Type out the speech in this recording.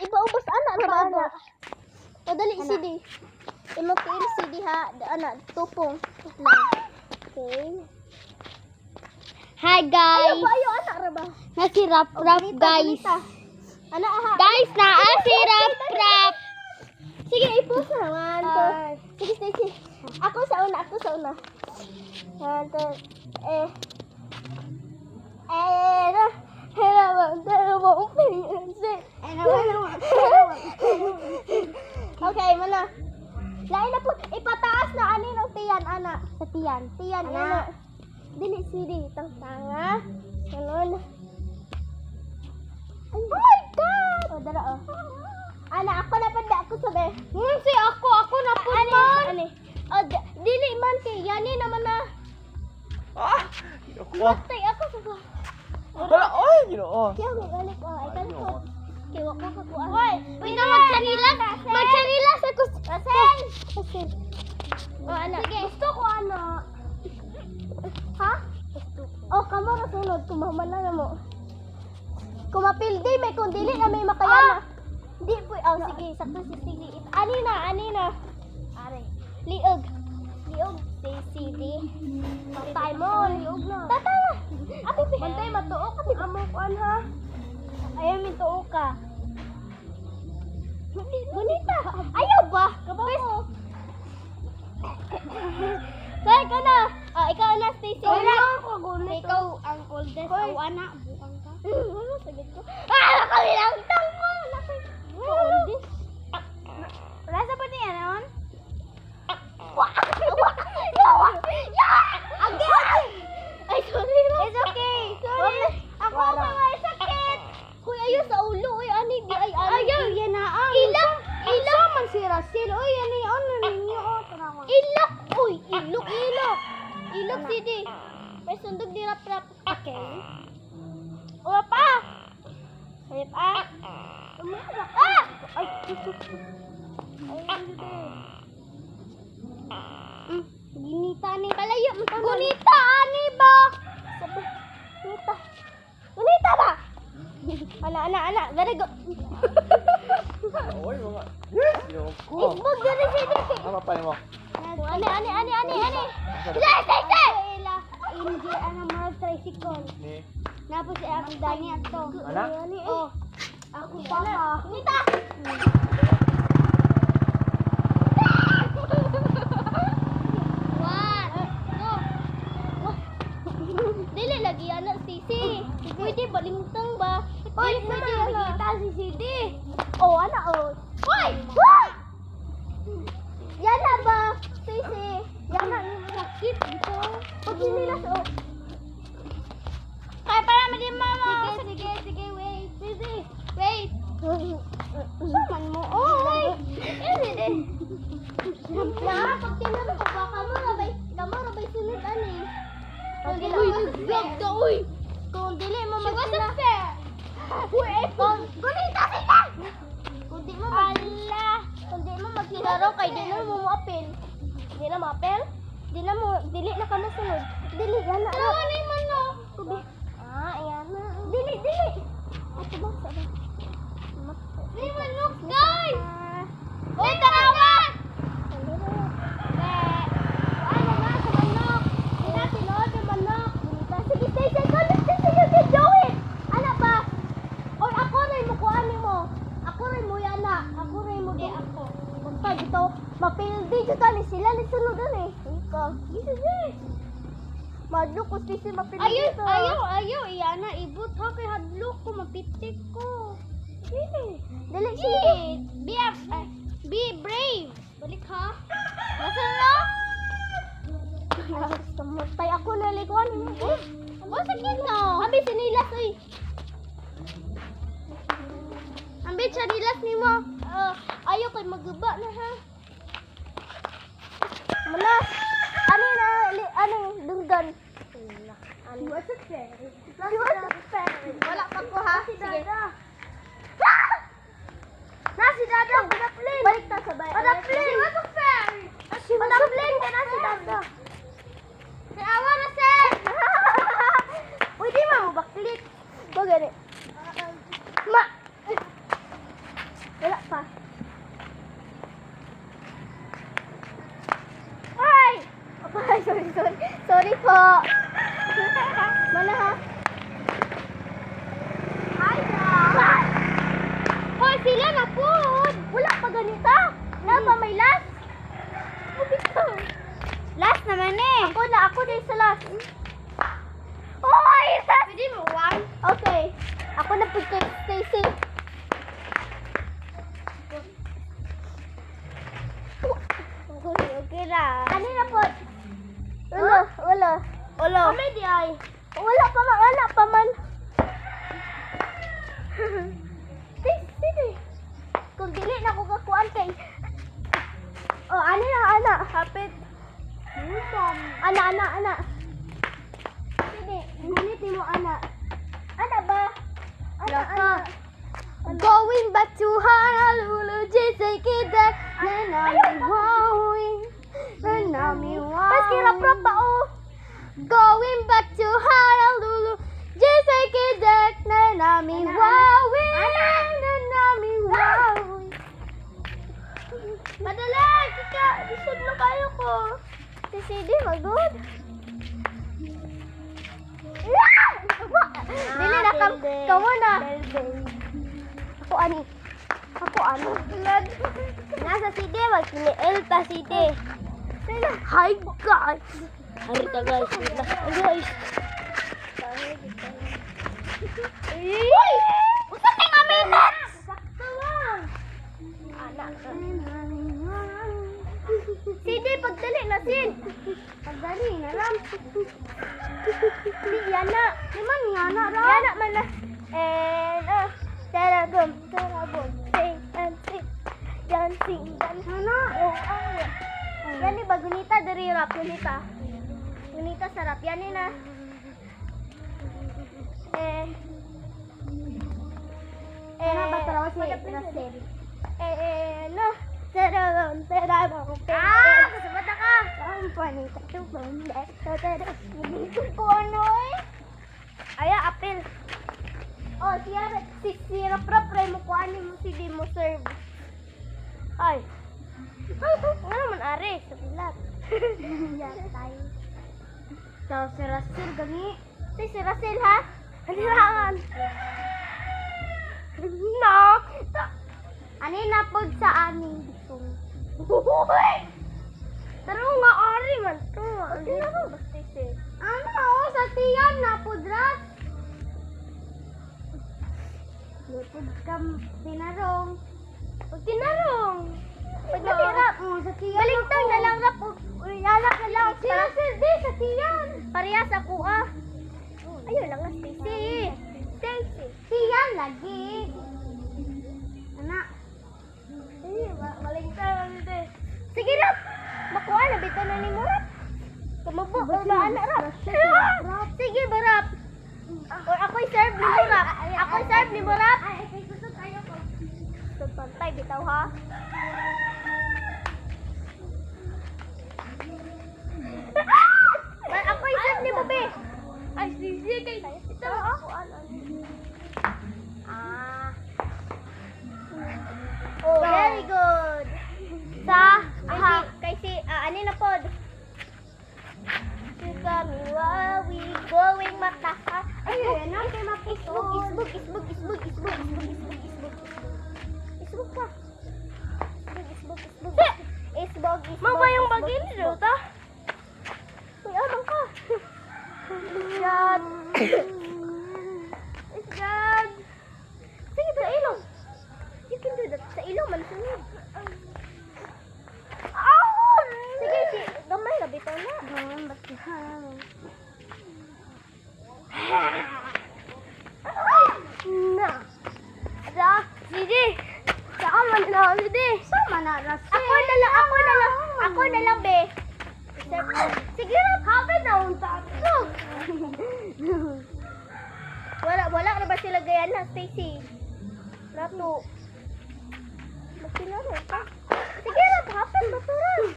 Ipaubos ana na ba ana? O dali CD. Imapil CD ha, ana tupong. Okay. Hi guys. Ayo ana ra ba? Nasi rap guys. Ana aha. Guys, naa si rap. Sige, i-post na. 1, 2. Sige, Stacy. Ako sa una. 1, 2. Okay, mana? Lain na po. Ipataas na ani ng tiyan, ana. Sa tiyan. Tiyan, ana. Dili, sidi. Tanga. Sunod. Oh my God! O, dara, o. Ana, ako na panda. Ako sabi. Si ako na po man. Ani. O, dili man kay. Yani naman na. Matay ako sa Wala, oy, ginoo. Kaya may galit ko. Ay, galit ko. Kaya wako ka po. Hoy, pwede magchanilas. Magchanilas ako. Asen! O, ana. Gusto ko, ana. Ha? O, kamo na sunod. Kumamana na mo. Kumapildi, may kundili na may makayana. Di po. Oh, sige. Sakto si sige. Ani na. Are. Liog. Say CD. Matay mo. Liog na. Tata. Ate, bantay matuok. Ate, amo ko ha. Ayaw min tuok ka. Bonita. Ayaw ba? Kabako. Say ka na. Ikaw na, Stacy. Ikaw ang oldest. O anak, bukang ka. Sagit ko. Nakabilang tango. Oldest. Rasa pa niya naman? Ay, sorry. It's okay. Sorry. Ako Wala. may sakit. Kuy, ayaw sa ulo. Uy, ani, di ay, ani. Ayaw, yan na ang. Ilok. Ilok man si Russell. Uy, yan na ano ninyo. Tanawa. Ilok. Uy, ilok. Ilok, sidi. May sundog di rap-rap. Okay. O, pa. Sayap, Ay! Ginita ni. Kalayo, mataman. Gunita, ani ba? Sabi. Gunita ba? Ana. Gari go. Oy, mga. Yes, ginoo ko. Isbog gari sidi. Ano pa mo? Ani. Hindi, ano mga tricycle. Ni. Napo si ako Dani ato. Anak? Oh. Ako pa ka. Gunita. Dili lagi ana sisi. Pwede balintang ba? Oy, Pwede pwede ana. kita si Sidi. Oh, ana oh. Hoy! Yana ba? Sisi. Yana ni sakit dito. Pag nila so. Kaya para madi mama. Sige, wait. Sisi, wait. Saman mo. Oy. Sisi. Ya, pag tinanong ko ba kamo rabay sunod ani. Uy, vlog ka, uy. Kung dili mo She wasn't magkila. fair. Gunita sila! Kung di mo magkilaro kay di na mo mo-apel. Di na mo-apel? Dili na ka masunod. Dili, yan na. Ano ni man no? Kubi. Ayan na. Dili. Ato ba? Sabi. Ni man look, guys. Uy, tarawan. Ano na sa manok? Di na tinood yung manok. Gunita. Sige, Stacy. Stacy, you can do it! Ano ba? Or ako rin mo kuha mo. Ako rin mo yan na. Ako rin mo di ako. Basta dito, mapildi dito ni sila ni sunod eh. Ikaw. Madlo ko Stacy mapildi dito. Ayaw, iyana, ibut ha, kay hadlok ko, mapitik ko. Dali sige. Be brave. Balik ha. Nasaan na? Kamutay ako nalikuan mo. Ano sakit na? Abi sinilas uy. Ambit siya nilas ni mo. Ayaw kay magguba na ha. Muna. Ano dunggan. What's it fairy? Wala pa ko ha. Sige. Nasi dada, padaplin. Balik ta sabay. Padaplin. What's it fairy? Padaplin ka na si Dada. Si Awa na sen. Pwede mo baklit. Bagani. Ma. Sorry po. Mana ha? Ay na. Hoy, sila na po. Wala pa ganita. Na ba may last? Last naman eh. Ako na sa last. Hoy! Pwede mo one? Okay. Ako na po kay Stacy. Okay ra. Ano na po? Wala. Kami di ay. Wala pa man, anak pa man. Sige. Kung dili na ko kakuan kay. Oh, ano na, anak? Hapit. Anak. Sige, gunit mo, anak. Ana ba? Anak. Going back to Honolulu, just like it that. Pas kirap-rap pa, oh. Going back to Honolulu, just like it that. Nanami wowing. Madali, kika, disod na kayo ko. Si CD, magod. Dili na kamo na. Ako ani. Nasa CD, magkini-L pa CD. Hi guys. Harita guys. Guys. Uy! Usa kay nga minutes. Sakto lang. Anak. CD, pagdali na sin. Pagdali na ram. Di yana. Naman yana ram. Yana man na. And tarabom. Sing and sing. Dancing. Hana. Yani ba gunita dari rap gunita. Gunita sarap yani na. Ba taraw si Rasil? No. Tarabom. Kasabata ka. Ang panita. Ko ano eh? Aya, apel. Oh, si Rap mo ko ano mo si di mo serve. Ay. Ano naman are sa pilat. Yan tayo. So, si Rasil gani. Si Rasil ha? Halirangan. No. Ani na pod sa aning bisong. Pero nga ari man to. Ano ba si? Ano sa tiyan na pod rat. Lupod kam tinarong. Tinarong. Pagkakirap mo sa tiyan. Balintang na lang rap. Uyalak na lang. Si Rasil di sa tiyan. Parehas ako ah. Ayun lang ang Stacy. Tiyan lagi. Anak. Malingtang dito. Sige rap. Makuha na bito na ni mo rap. Kumubo ba anak rap? Sige ba rap? Or ako'y serve ni mo rap. Ako'y serve ni mo rap. Ay, susod tayo ko. Susod pantay bitaw ha. Ako'y serve ni mo be. Ay, sige kay. Ito ako ano. Oh, very good. Kay ano na pod? Kami we going mataha. Ay, na kay mapusod. Isbog ka. Isbog. Mama yung bagay ni ta. Uy, amang ka. Shot. God. Sige, sa ilong. You can do that. Sa ilong, mansunod. Sige, gamay na bitaw na. Gamay, batihan. Na. Ada, sige. Saan man na, sige. Sama na, Rasil. Ako na lang, be. Sige, hapit na unta. Wala na ba sila gayan na, Stacy? Rato. Magpinaro ka. Sige, hapit, maturan.